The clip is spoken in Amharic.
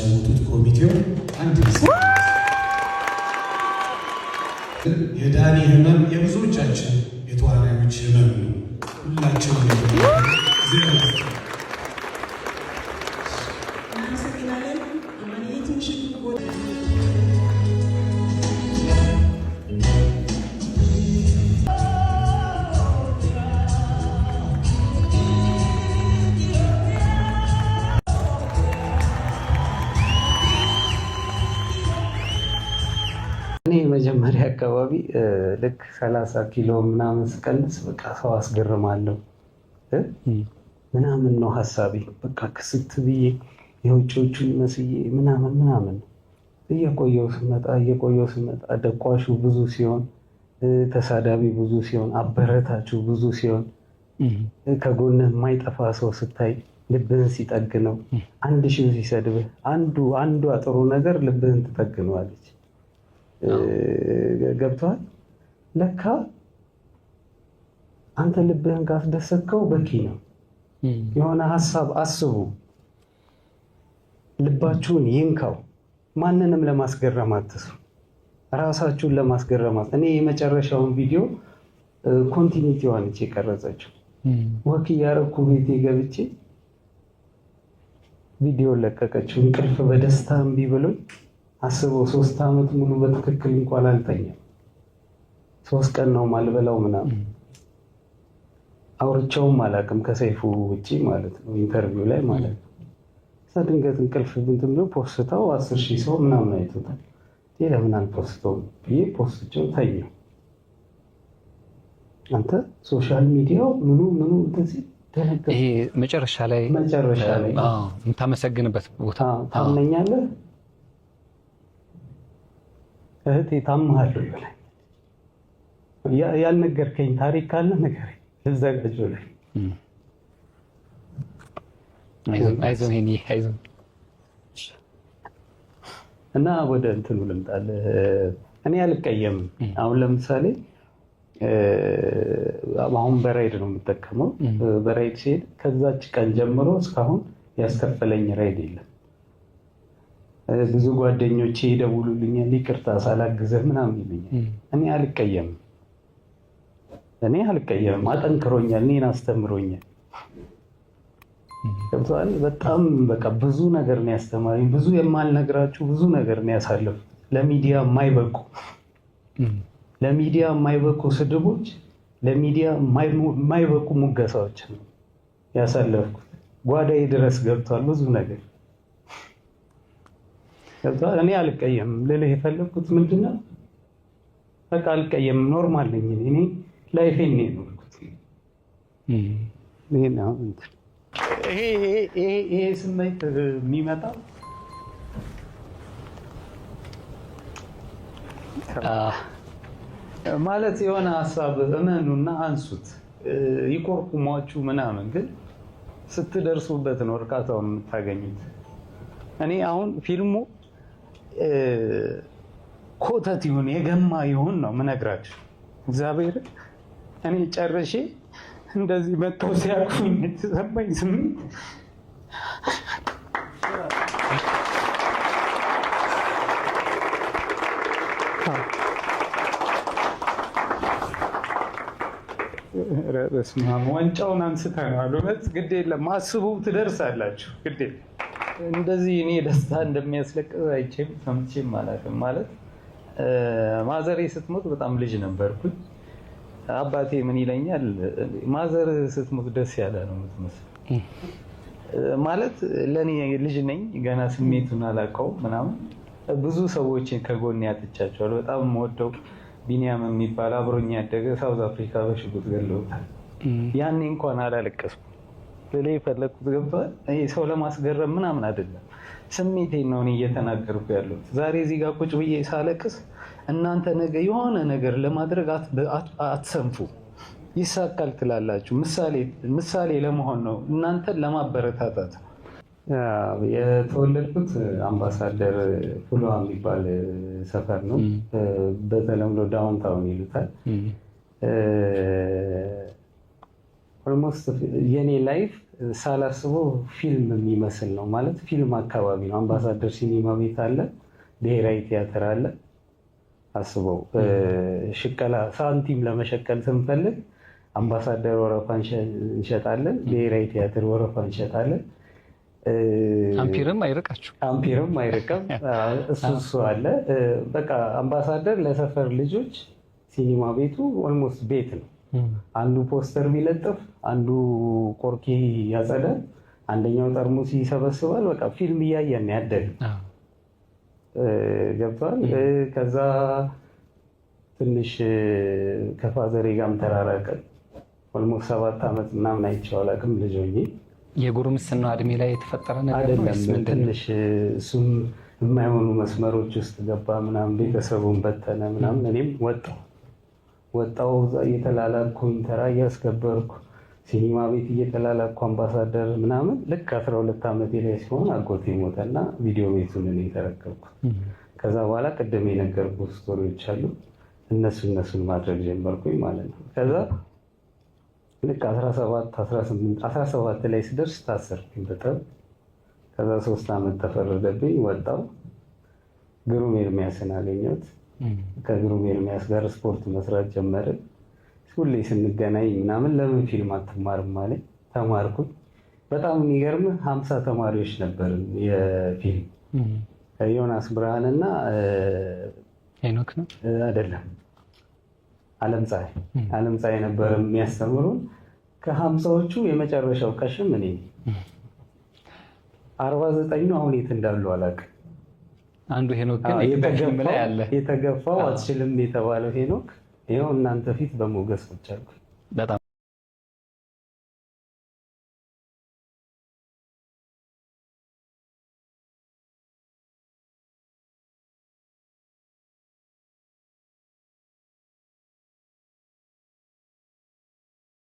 ያጫወቱት ኮሚቴው አንድ የዳኒ ህመም የብዙዎቻችን የተዋናዮች ህመም ነው። ሁላችን እኔ መጀመሪያ አካባቢ ልክ 30 ኪሎ ምናምን ስቀንስ በቃ ሰው አስገርማለሁ ምናምን ነው ሀሳቤ። በቃ ክስት ብዬ የውጭዎቹን መስዬ ምናምን እየቆየው ስመጣ ደቋሹ ብዙ ሲሆን፣ ተሳዳቢ ብዙ ሲሆን፣ አበረታችሁ ብዙ ሲሆን፣ ከጎንህ የማይጠፋ ሰው ስታይ ልብህን ሲጠግነው፣ አንድ ሺህ ሲሰድብህ አንዷ ጥሩ ነገር ልብህን ትጠግነዋለች። ገብቷል። ለካ አንተ ልብህን ካስደሰትከው በቂ ነው። የሆነ ሀሳብ አስቡ፣ ልባችሁን ይንካው። ማንንም ለማስገረም አትስሩ፣ ራሳችሁን ለማስገረም። እኔ የመጨረሻውን ቪዲዮ ኮንቲኒቲዋን የቀረጸችው ወክ እያረኩ ቤቴ ገብቼ ቪዲዮ ለቀቀችው። እንቅልፍ በደስታ እምቢ ብሎኝ አስበው 3 ዓመት ሙሉ በትክክል እንኳን አልተኛም። 3 ቀን ነው ማልበላው ምናምን አውርቼውም አላውቅም ከሰይፉ ውጪ ማለት ነው፣ ኢንተርቪው ላይ ማለት ነው። ድንገት እንቅልፍ እንትን ብሎ ፖስተው 10,000 ሰው ምናምን አይቶታል። ለምን አልፖስተው ብዬ ፖስቸው ታየው። አንተ ሶሻል ሚዲያው ምኑ እንደዚህ ተነገረ። ይሄ መጨረሻ ላይ የምታመሰግንበት ቦታ ታምነኛለህ እህቴ ታምሃለሁ ይላል። ያልነገርከኝ ታሪክ ካለ ነገር ልዘጋጅ ላይ አይዞን እና ወደ እንትኑ ልምጣልህ። እኔ አልቀየምም። አሁን ለምሳሌ አሁን በራይድ ነው የምጠቀመው። በራይድ ሲሄድ ከዛች ቀን ጀምሮ እስካሁን ያስከፈለኝ ራይድ የለም። ብዙ ጓደኞቼ ይደውሉልኛል፣ ይቅርታ ሳላግዘህ ምናምን ይሉኛል። እኔ አልቀየምም። አጠንክሮኛል፣ እኔን አስተምሮኛል። ገብቶሃል? በጣም በቃ ብዙ ነገር ነው ያስተማረኝ። ብዙ የማልነግራችሁ ብዙ ነገር ነው ያሳለፉት። ለሚዲያ የማይበቁ ስድቦች፣ ለሚዲያ የማይበቁ ሙገሳዎች ነው ያሳለፍኩት። ጓዳዬ ድረስ ገብቷል ብዙ ነገር። እኔ አልቀየምም። ልልህ የፈለግኩት ምንድነው፣ በቃ አልቀየምም። ኖርማል ነኝ እኔ። ላይፌን ነው የኖርኩት። ይሄ ስሜት የሚመጣው ማለት የሆነ ሀሳብ እመኑና አንሱት፣ ይቆርቁሟችሁ ምናምን፣ ግን ስትደርሱበት ነው እርካታውን የምታገኙት። እኔ አሁን ፊልሙ ኮተት ይሁን የገማ ይሁን ነው የምነግራችሁ። እግዚአብሔር እኔ ጨርሼ እንደዚህ መጥተው ሲያልፉኝ የተሰማኝ ስሜት ዋንጫውን አንስተናል። እውነት ግድ የለም አስቡ፣ ትደርሳላችሁ። ግድ የለም እንደዚህ እኔ ደስታ እንደሚያስለቅስ አይቼም ሰምቼም አላውቅም። ማለት ማዘሬ ስትሞት በጣም ልጅ ነበርኩኝ። አባቴ ምን ይለኛል፣ ማዘር ስትሞት ደስ ያለ ነው የምትመስል። ማለት ለእኔ ልጅ ነኝ ገና ስሜቱን አላውቀውም ምናምን። ብዙ ሰዎችን ከጎን ያጥቻቸዋል። በጣም የምወደው ቢኒያም የሚባል አብሮኝ ያደገ ሳውዝ አፍሪካ በሽጉጥ ገለውታል። ያኔ እንኳን አላለቀስኩም። ለሌ የፈለግኩት ገብቷል። ይሄ ሰው ለማስገረም ምናምን አይደለም፣ ስሜቴን ነው እኔ እየተናገርኩ ያለሁት። ዛሬ እዚህ ጋር ቁጭ ብዬ ሳለቅስ እናንተ ነገ የሆነ ነገር ለማድረግ አትሰንፉ፣ ይሳካል ትላላችሁ። ምሳሌ ለመሆን ነው፣ እናንተን ለማበረታታት ነው። የተወለድኩት አምባሳደር ፍሉሃ የሚባል ሰፈር ነው። በተለምዶ ዳውንታውን ይሉታል። ኦልሞስት የኔ ላይፍ ሳላስበው ፊልም የሚመስል ነው ማለት ፊልም አካባቢ ነው። አምባሳደር ሲኒማ ቤት አለ፣ ብሔራዊ ቲያትር አለ። አስበው ሽቀላ ሳንቲም ለመሸቀል ስንፈልግ አምባሳደር ወረፋ እንሸጣለን፣ ብሔራዊ ቲያትር ወረፋ እንሸጣለን። አምፒርም አይርቃችሁ፣ አምፒርም አይርቅም። እሱ አለ። በቃ አምባሳደር ለሰፈር ልጆች ሲኒማ ቤቱ ኦልሞስት ቤት ነው። አንዱ ፖስተር ቢለጥፍ፣ አንዱ ቆርኪ ያጸዳል፣ አንደኛው ጠርሙስ ይሰበስባል። በቃ ፊልም እያየን ያደግን ገብቷል። ከዛ ትንሽ ከፋዘሬ ጋርም ተራራቀን። ኦልሞስት 7 ዓመት ምናምን አይቼው አላውቅም ልጅ ሆኜ። የጉርምስና እድሜ ላይ የተፈጠረ ነገር አይደለም። ትንሽ እሱም የማይሆኑ መስመሮች ውስጥ ገባ ምናምን፣ ቤተሰቡን በተነ ምናምን። እኔም ወጣው እየተላላኩኝ ተራ እያስከበርኩ ሲኒማ ቤት እየተላላኩ አምባሳደር ምናምን። ልክ 12 ዓመቴ ላይ ሲሆን አጎቴ ሞተና ቪዲዮ ቤቱን እኔ ተረከብኩት። ከዛ በኋላ ቅድም የነገርኩ ስቶሪዎች አሉ፣ እነሱን ማድረግ ጀመርኩኝ ማለት ነው። ከዛ ልክ 17 ላይ ስደርስ ታሰርኩኝ በጣም። ከዛ 3 ዓመት ተፈረደብኝ፣ ወጣው። ግሩም ኤርሚያስን አገኘሁት። ከግሩም ኤርሚያስ ጋር ስፖርት መስራት ጀመርን። ሁሌ ስንገናኝ ምናምን ለምን ፊልም አትማርም አለኝ። ተማርኩኝ። በጣም የሚገርምህ 50 ተማሪዎች ነበርን የፊልም ዮናስ ብርሃንና ሄኖክ ነው አይደለም ዓለም ፀሐይ ነበር የሚያስተምሩን። ከ50ዎቹ የመጨረሻው ቀሽም እኔ 49 ነው። አሁን የት እንዳሉ አላውቅም። አንዱ ሄኖክ ግን የተገፈው ላይ አለ። የተገፋው አትችልም የተባለው ሄኖክ ይኸው እናንተ ፊት በሞገስ ቁጭ አልኩ። በጣም